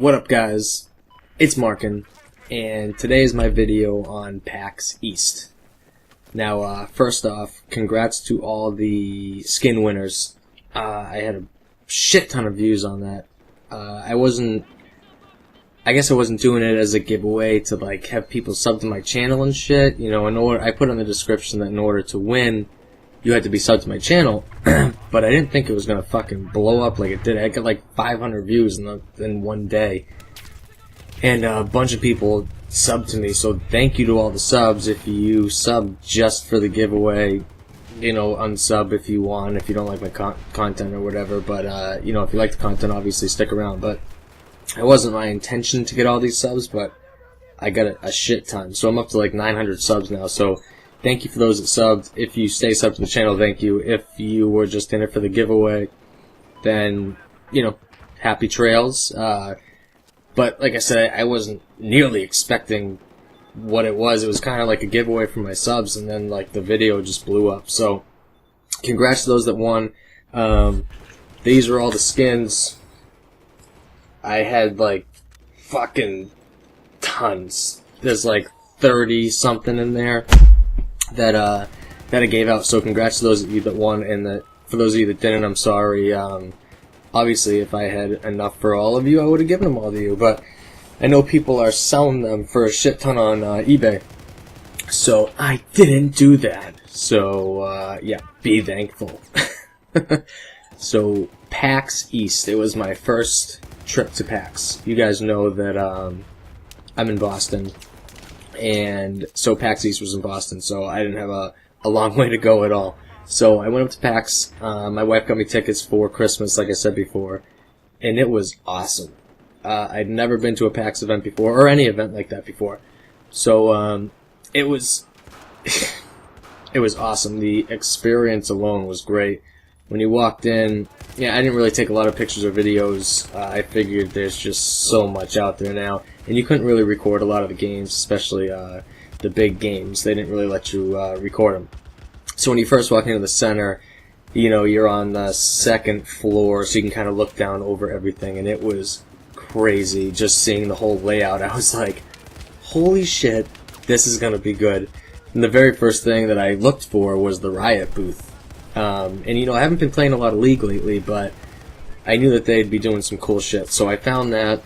What up, guys? It's Markin, and today is my video on PAX East. Now, first off, congrats to all the skin winners. I had a shit ton of views on that. I guess I wasn't doing it as a giveaway to like have people sub to my channel and shit. You know, I put in the description that in order to win, you had to be subbed to my channel. But I didn't think it was gonna fucking blow up like it did. I got like 500 views in one day, and a bunch of people subbed to me. So thank you to all the subs. If you sub just for the giveaway, you know, unsub if you want, if you don't like my content or whatever. But you know, if you like the content, obviously stick around. But it wasn't my intention to get all these subs, but I got a shit ton. So I'm up to like 900 subs now. So thank you for those that subbed. If you stay subbed to the channel, thank you. If you were just in it for the giveaway, then, you know, happy trails. But like I said, I wasn't nearly expecting what it was. It was kind of like a giveaway for my subs, and then like the video just blew up. So congrats to those that won. These are all the skins. I had like fucking tons. There's like 30 something in there that I gave out. So congrats to those of you that won, and for those of you that didn't, I'm sorry. Obviously, if I had enough for all of you, I would have given them all to you. But I know people are selling them for a shit ton on eBay, so I didn't do that. So yeah, be thankful. So PAX East. It was my first trip to PAX. You guys know that I'm in Boston, and so PAX East was in Boston, so I didn't have a long way to go at all. So I went up to PAX. My wife got me tickets for Christmas, like I said before, and it was awesome. I'd never been to a PAX event before, or any event like that before. So it was it was awesome. The experience alone was great. When you walked in, yeah, I didn't really take a lot of pictures or videos. I figured there's just so much out there now, and you couldn't really record a lot of the games, especially the big games. They didn't really let you record them. So when you first walk into the center, you know, you're on the second floor, so you can kind of look down over everything, and it was crazy just seeing the whole layout. I was like, holy shit, this is gonna be good. And the very first thing that I looked for was the Riot booth. And you know, I haven't been playing a lot of League lately, but I knew that they'd be doing some cool shit. So I found that,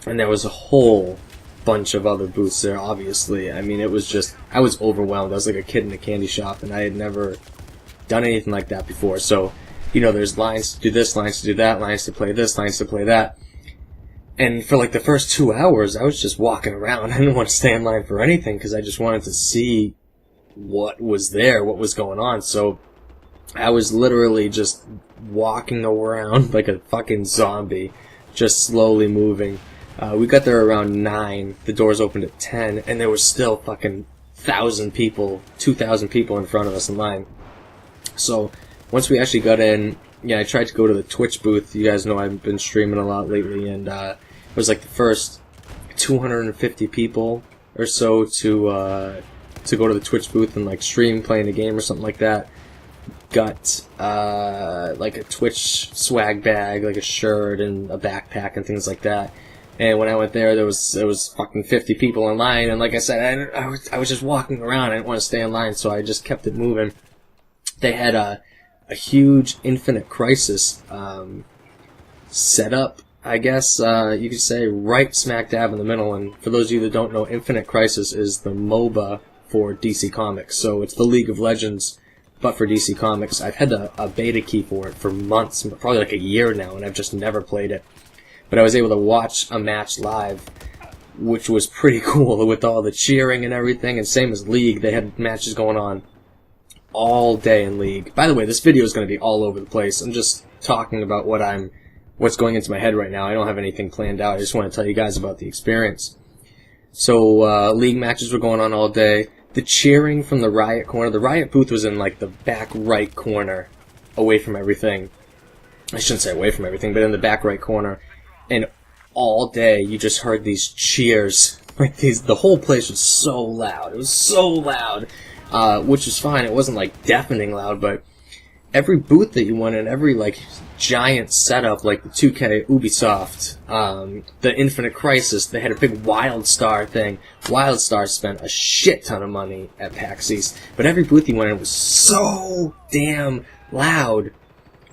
and there was a whole bunch of other booths there, obviously. I mean, it was just, I was overwhelmed. I was like a kid in a candy shop, and I had never done anything like that before. So, you know, there's lines to do this, lines to do that, lines to play this, lines to play that. And for like the first 2 hours, I was just walking around. I didn't want to stay in line for anything, because I just wanted to see what was there, what was going on. So I was literally just walking around like a fucking zombie, just slowly moving. We got there around 9, the doors opened at 10, and there was still fucking 1,000 people, 2,000 people in front of us in line. So once we actually got in, yeah, I tried to go to the Twitch booth. You guys know I've been streaming a lot lately, and it was like the first 250 people or so to go to the Twitch booth and like stream playing a game or something like that. Got like a Twitch swag bag, like a shirt and a backpack and things like that. And when I went there, there was fucking 50 people in line, and like I said, I was just walking around. I didn't want to stay in line, so I just kept it moving. They had a huge Infinite Crisis set up, I guess you could say, right smack dab in the middle. And for those of you that don't know, Infinite Crisis is the MOBA for DC Comics. So it's the League of Legends, but for DC Comics. I've had a beta key for it for months, probably like a year now, and I've just never played it. But I was able to watch a match live, which was pretty cool with all the cheering and everything. And same as League, they had matches going on all day in League. By the way, this video is going to be all over the place. I'm just talking about what's going into my head right now. I don't have anything planned out. I just want to tell you guys about the experience. So League matches were going on all day. The cheering from the Riot corner. The Riot booth was in like the back right corner, away from everything. I shouldn't say away from everything, but in the back right corner. And all day you just heard these cheers. Like the whole place was so loud. It was so loud, which was fine. It wasn't like deafening loud, but every booth that you went in, every like giant setup, like the 2K, Ubisoft, the Infinite Crisis, they had a big WildStar thing. WildStar spent a shit ton of money at PAX East, but every booth you went in was so damn loud.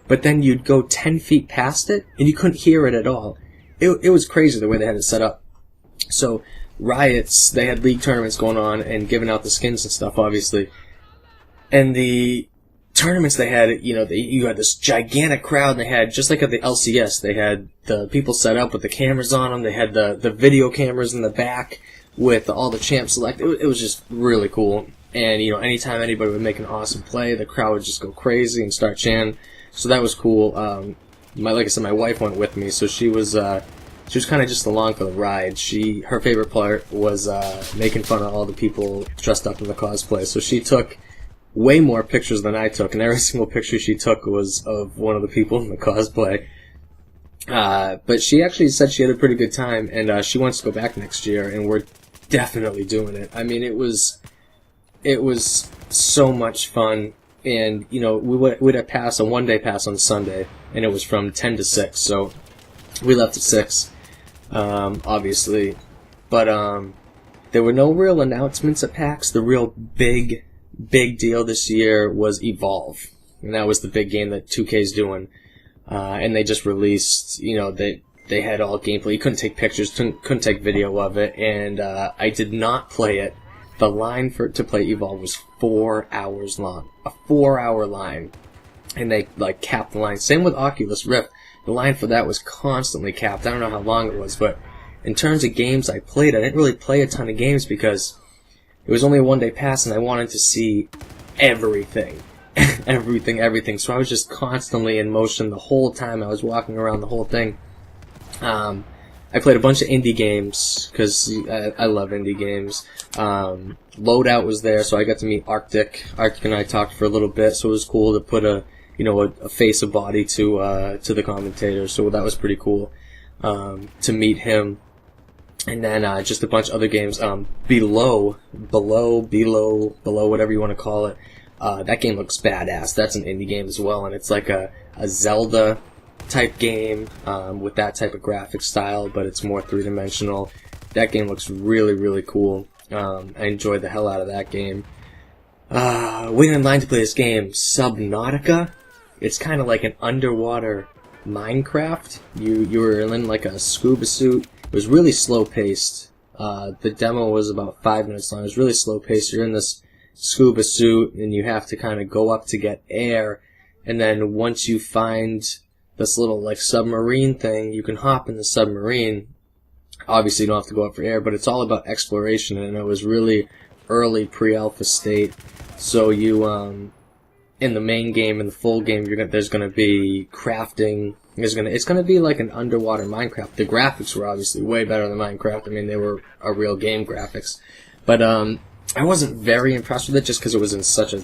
But then you'd go 10 feet past it, and you couldn't hear it at all. It was crazy the way they had it set up. So, Riots, they had league tournaments going on and giving out the skins and stuff, obviously. And the tournaments they had, you know, you had this gigantic crowd, and they had, just like at the LCS, they had the people set up with the cameras on them, they had the video cameras in the back with all the champs select. It was just really cool. And, you know, anytime anybody would make an awesome play, the crowd would just go crazy and start chanting. So that was cool. Like I said, my wife went with me, so she was kind of just along for the ride. Her favorite part was making fun of all the people dressed up in the cosplay. So she took way more pictures than I took, and every single picture she took was of one of the people in the cosplay. But she actually said she had a pretty good time, and she wants to go back next year, and we're definitely doing it. I mean, it was so much fun. And, you know, we'd have pass a one-day pass on Sunday, and it was from 10 to 6, so we left at 6, obviously. But there were no real announcements at PAX. The real big deal this year was Evolve, and that was the big game that 2K's doing. And they just released, you know, they had all gameplay. You couldn't take pictures, couldn't take video of it, and I did not play it. The line to play Evolve was 4 hours long. A 4-hour line. And they, like, capped the line. Same with Oculus Rift. The line for that was constantly capped. I don't know how long it was, but in terms of games I played, I didn't really play a ton of games because it was only a one-day pass and I wanted to see everything. everything. So I was just constantly in motion the whole time. I was walking around the whole thing. I played a bunch of indie games, because I love indie games. Loadout was there, so I got to meet Arctic. Arctic and I talked for a little bit, so it was cool to put a face, a body to the commentator, so that was pretty cool, to meet him. And then, just a bunch of other games. Below, whatever you want to call it. That game looks badass. That's an indie game as well, and it's like a Zelda type game with that type of graphic style, but it's more three-dimensional. That game looks really, really cool. I enjoyed the hell out of that game. Waiting in line to play this game, Subnautica. It's kind of like an underwater Minecraft. You were in like a scuba suit. It was really slow-paced. The demo was about 5 minutes long. It was really slow-paced. You're in this scuba suit, and you have to kind of go up to get air, and then once you find this little like submarine thing, you can hop in the submarine. Obviously you don't have to go up for air, but it's all about exploration, and it was really early pre-alpha state. So you in the main game, in the full game, there's gonna be crafting. It's gonna be like an underwater Minecraft. The graphics were obviously way better than Minecraft. I mean, they were a real game graphics, but I wasn't very impressed with it just because it was in such a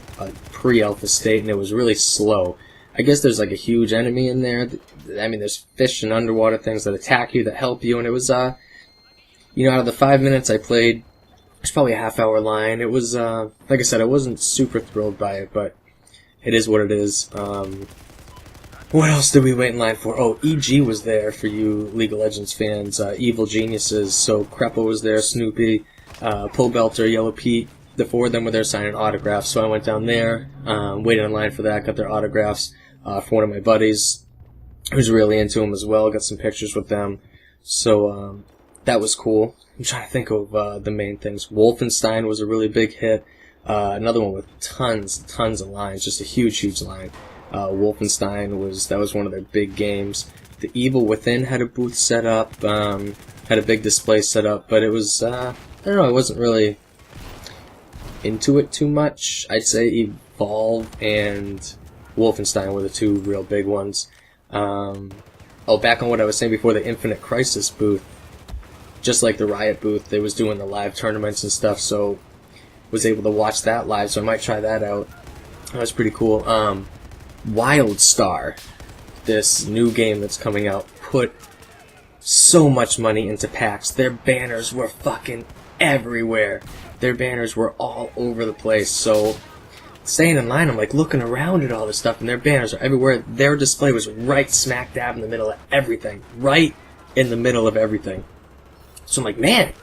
pre-alpha state and it was really slow. I guess there's like a huge enemy in there. I mean, there's fish and underwater things that attack you, that help you, and it was, you know, out of the 5 minutes I played, it's probably a half-hour line. It was, like I said, I wasn't super thrilled by it, but it is what it is. What else did we wait in line for? Oh, EG was there for you League of Legends fans, Evil Geniuses. So Creppa was there, Snoopy, Pull Belter, Yellow Pete. The four of them were there signing autographs, so I went down there, waited in line for that, got their autographs for one of my buddies who's really into them as well, got some pictures with them. So that was cool. I'm trying to think of the main things. Wolfenstein was a really big hit. Another one with tons of lines, just a huge line. Wolfenstein was one of their big games. The Evil Within had a booth set up, had a big display set up, but it was, I don't know, I wasn't really into it too much. I'd say Evolve and Wolfenstein were the two real big ones. Back on what I was saying before, the Infinite Crisis booth, just like the Riot booth, they was doing the live tournaments and stuff, so was able to watch that live, so I might try that out. That was pretty cool. WildStar, this new game that's coming out, put so much money into PAX. Their banners were fucking everywhere. Their banners were all over the place, so staying in line, I'm like looking around at all this stuff, and their banners are everywhere. Their display was right smack dab in the middle of everything. Right in the middle of everything. So I'm like, man,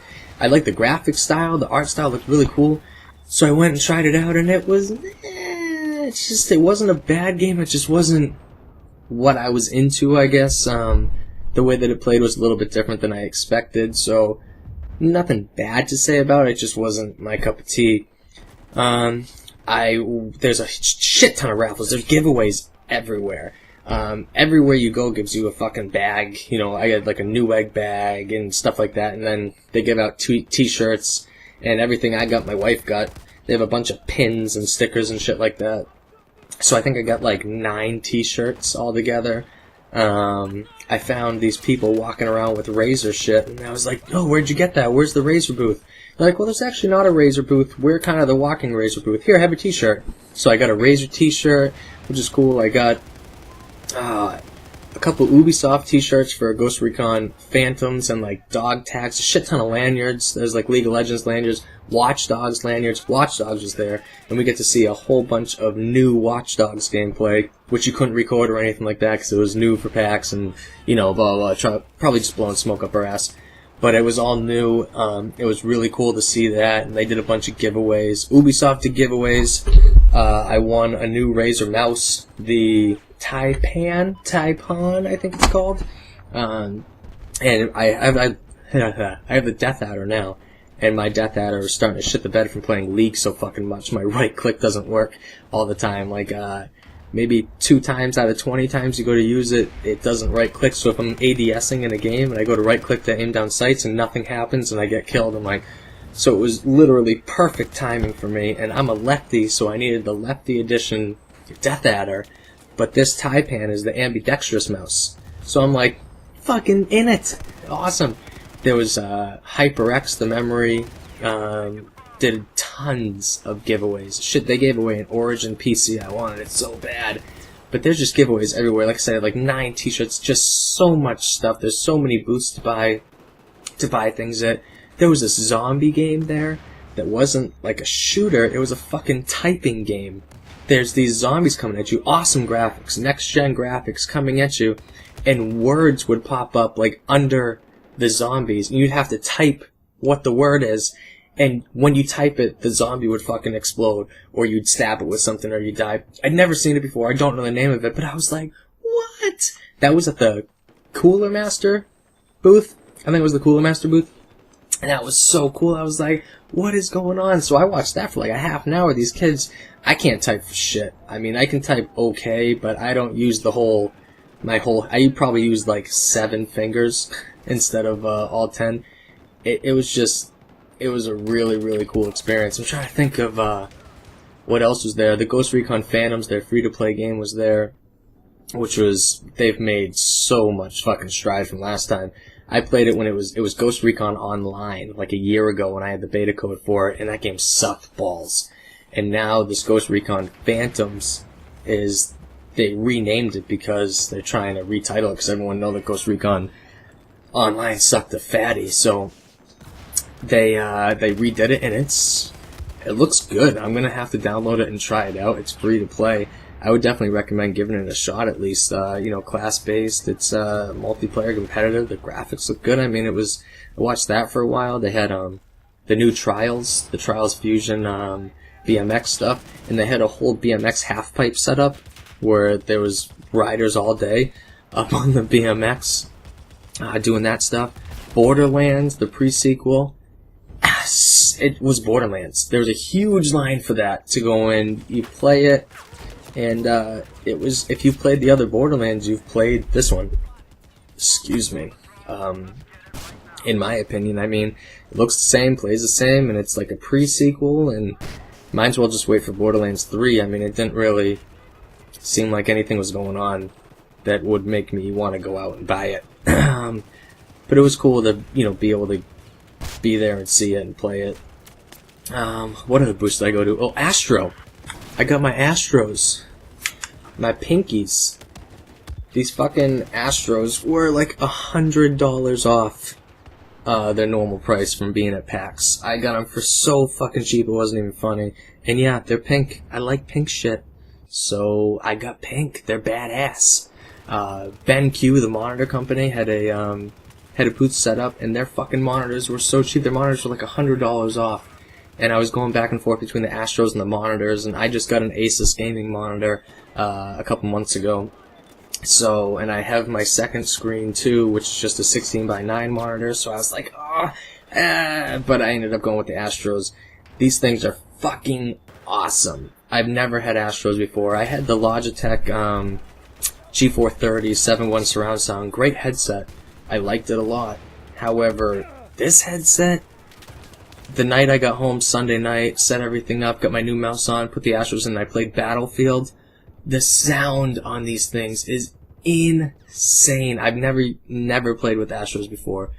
I like the graphic style, the art style looked really cool. So I went and tried it out, and it was, it wasn't a bad game, it just wasn't what I was into, I guess. The way that it played was a little bit different than I expected, so nothing bad to say about it, it just wasn't my cup of tea. There's a shit ton of raffles, there's giveaways everywhere. Everywhere you go gives you a fucking bag, you know, I got like a new egg bag and stuff like that, and then they give out t-shirts, and everything I got, my wife got. They have a bunch of pins and stickers and shit like that. So I think I got like 9 t-shirts altogether. I found these people walking around with Razer shit, and I was like, "Oh, where'd you get that? Where's the Razer booth?" They're like, "Well, there's actually not a Razer booth. We're kind of the walking Razer booth. Here, have a t-shirt." So I got a Razer t-shirt, which is cool. I got a couple Ubisoft t-shirts for Ghost Recon Phantoms and like dog tags, a shit ton of lanyards. There's like League of Legends lanyards, Watch Dogs lanyards. Watch Dogs was there, and we get to see a whole bunch of new Watch Dogs gameplay, which you couldn't record or anything like that because it was new for PAX and, you know, blah, blah, blah, probably just blowing smoke up our ass. But it was all new. It was really cool to see that, and they did a bunch of giveaways. Ubisoft did giveaways. I won a new Razer mouse, the Taipan, I think it's called. And I have the Death Adder now, and my Death Adder is starting to shit the bed from playing League so fucking much. My right click doesn't work all the time. Like, maybe 2 times out of 20 times you go to use it, it doesn't right click. So if I'm ADSing in a game and I go to right click to aim down sights and nothing happens and I get killed, I'm like, so it was literally perfect timing for me. And I'm a lefty, so I needed the lefty edition Death Adder. But this Taipan is the ambidextrous mouse. So I'm like, fucking in it. Awesome. There was HyperX, the memory, did tons of giveaways. Shit, they gave away an Origin PC. I wanted it so bad. But there's just giveaways everywhere. Like I said, like 9 t-shirts, just so much stuff. There's so many booths to buy things at. There was this zombie game there that wasn't like a shooter. It was a fucking typing game. There's these zombies coming at you. Awesome graphics, next-gen graphics coming at you. And words would pop up like under the zombies. And you'd have to type what the word is. And when you type it, the zombie would fucking explode, or you'd stab it with something, or you'd die. I'd never seen it before. I don't know the name of it, but I was like, what? That was at the Cooler Master booth. I think it was the Cooler Master booth. And that was so cool. I was like, what is going on? So I watched that for like a half an hour. These kids, I can't type for shit. I mean, I can type okay, but I don't use I probably used like 7 fingers instead of all 10. It was a really, really cool experience. I'm trying to think of what else was there. The Ghost Recon Phantoms, their free-to-play game, was there, they've made so much fucking stride from last time. I played it when it was Ghost Recon Online, like a year ago when I had the beta code for it, and that game sucked balls. And now this Ghost Recon Phantoms they renamed it because they're trying to retitle it because everyone knows that Ghost Recon Online sucked a fatty, so they redid it, and it looks good. I'm gonna have to download it and try it out. It's free to play. I would definitely recommend giving it a shot at least. Class-based. It's multiplayer competitive. The graphics look good. I mean, I watched that for a while. They had the new Trials, the Trials Fusion BMX stuff, and they had a whole BMX half-pipe setup where there was riders all day up on the BMX doing that stuff. Borderlands, the pre-sequel. It was Borderlands. There was a huge line for that to go in. You play it, and if you've played the other Borderlands, you've played this one. Excuse me. In my opinion, I mean, it looks the same, plays the same, and it's like a pre-sequel, and might as well just wait for Borderlands 3. I mean, it didn't really seem like anything was going on that would make me want to go out and buy it. But it was cool to, be able to be there and see it and play it. What other booths did I go to? Oh, Astro. I got my Astros. My pinkies. These fucking Astros were like $100 off. their normal price from being at PAX. I got them for so fucking cheap, it wasn't even funny. And yeah, they're pink. I like pink shit. So I got pink. They're badass. BenQ, the monitor company, had a booth set up, and their fucking monitors were so cheap. Their monitors were like $100 off. And I was going back and forth between the Astros and the monitors, and I just got an Asus gaming monitor a couple months ago. So, and I have my second screen too, which is just a 16:9 monitor, so I was like, but I ended up going with the Astros. These things are fucking awesome. I've never had Astros before. I had the Logitech G430 7.1 surround sound. Great headset. I liked it a lot. However, this headset, the night I got home, Sunday night, set everything up, got my new mouse on, put the Astros in, and I played Battlefield. The sound on these things is insane. I've never played with Astros before.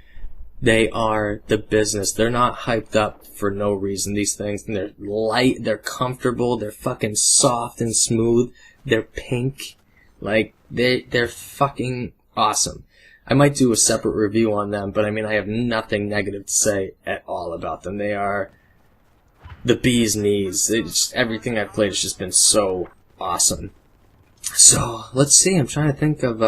They are the business. They're not hyped up for no reason, these things. And they're light, they're comfortable, they're fucking soft and smooth. They're pink. Like, they're fucking awesome. I might do a separate review on them, but I mean, I have nothing negative to say at all about them. They are the bee's knees. Everything I've played has just been so awesome. So, let's see. I'm trying to think of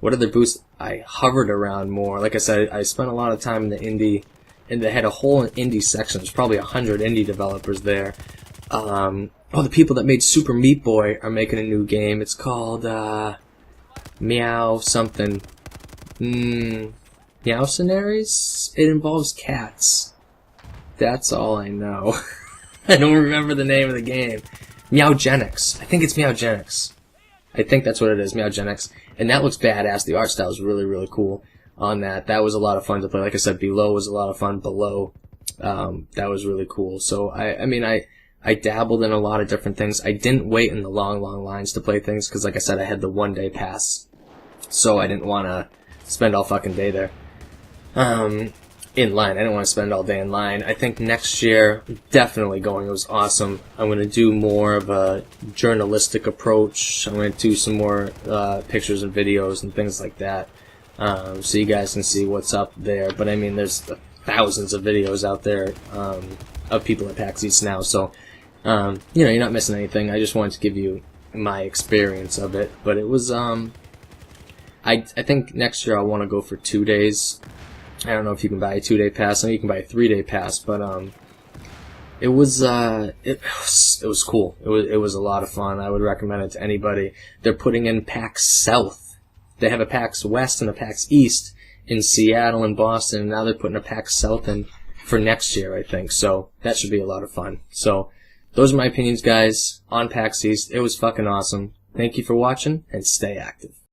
what other booths I hovered around more. Like I said, I spent a lot of time in the indie, and they had a whole indie section. There's probably 100 indie developers there. The people that made Super Meat Boy are making a new game. It's called Meow something. Meowcenaries? It involves cats. That's all I know. I don't remember the name of the game. Meowgenics. I think it's Meowgenics. I think that's what it is, Meowgenics. And that looks badass. The art style is really, really cool on that. That was a lot of fun to play. Like I said, Below was a lot of fun. Below, that was really cool. So, I dabbled in a lot of different things. I didn't wait in the long, long lines to play things, because like I said, I had the one-day pass. So I didn't want to spend all fucking day there. In line. I didn't want to spend all day in line. I think next year, definitely going. It was awesome. I'm going to do more of a journalistic approach. I'm going to do some more pictures and videos and things like that, so you guys can see what's up there. But I mean, there's thousands of videos out there of people at PAX East now, so you're not missing anything. I just wanted to give you my experience of it. But it was I think next year I'll want to go for 2 days. I don't know if you can buy a 2-day pass. I know you can buy a 3-day pass, but it was cool. It was a lot of fun. I would recommend it to anybody. They're putting in PAX South. They have a PAX West and a PAX East in Seattle and Boston, and now they're putting a PAX South in for next year, I think. So that should be a lot of fun. So those are my opinions, guys, on PAX East. It was fucking awesome. Thank you for watching, and stay active.